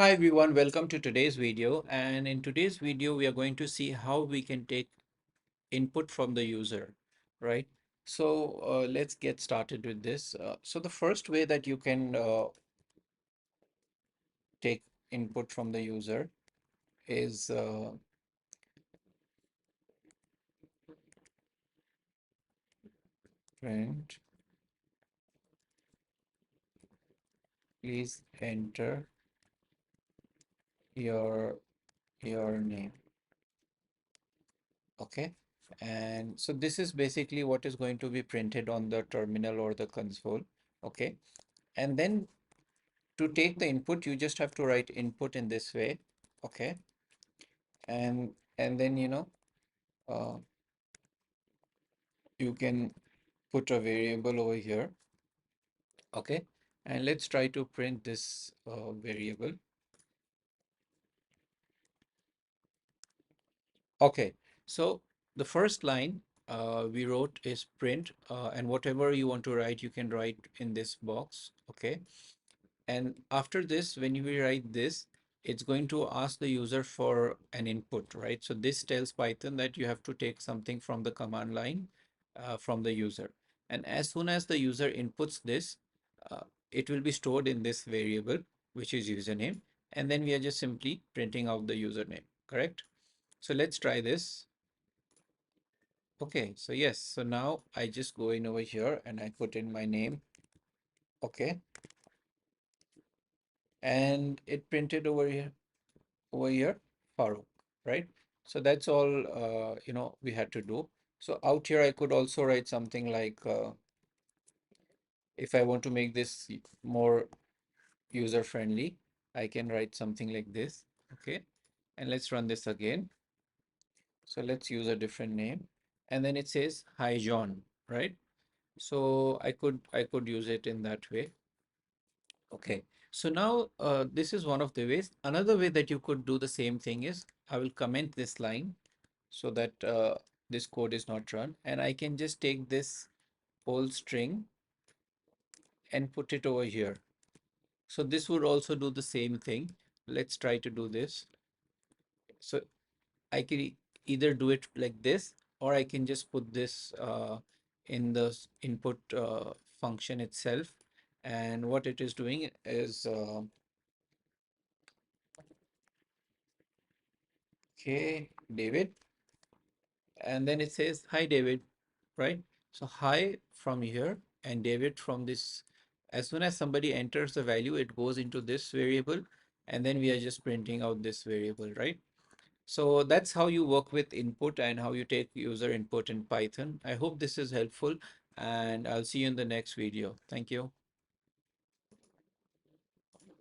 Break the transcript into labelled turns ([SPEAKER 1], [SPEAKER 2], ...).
[SPEAKER 1] Hi everyone, welcome to today's video. And in today's video, we are going to see how we can take input from the user, right? So let's get started with this. So the first way that you can take input from the user is print, please enter your your name. Okay. And so this is basically what is going to be printed on the terminal or the console. Okay. And then to take the input, you just have to write input in this way. Okay. And then uh, you can put a variable over here. Okay. And let's try to print this variable. Okay. So the first line we wrote is print, and whatever you want to write, you can write in this box. Okay. And after this, when you write this, it's going to ask the user for an input, right? So this tells Python that you have to take something from the command line from the user. And as soon as the user inputs this, uh, it will be stored in this variable, which is username. And then we are just simply printing out the username, correct? So let's try this. Okay, so yes, so now I just go in over here and I put in my name. Okay, and it printed over here, Farooq, right? So that's all, we had to do. So out here, I could also write something like, if I want to make this more user friendly, I can write something like this. Okay. And let's run this again. So let's use a different name. And then it says, hi, John, right? So I could use it in that way. Okay. So now this is one of the ways. Another way that you could do the same thing is I will comment this line so that this code is not run, and I can just take this whole string and put it over here. So this would also do the same thing. Let's try to do this. So I can either do it like this, or I can just put this in the input function itself. And what it is doing is, okay, David, and then it says, hi, David, right? So hi from here and David from this. As soon as somebody enters the value, it goes into this variable, and then we are just printing out this variable, right? So that's how you work with input and how you take user input in Python. I hope this is helpful, and I'll see you in the next video. Thank you.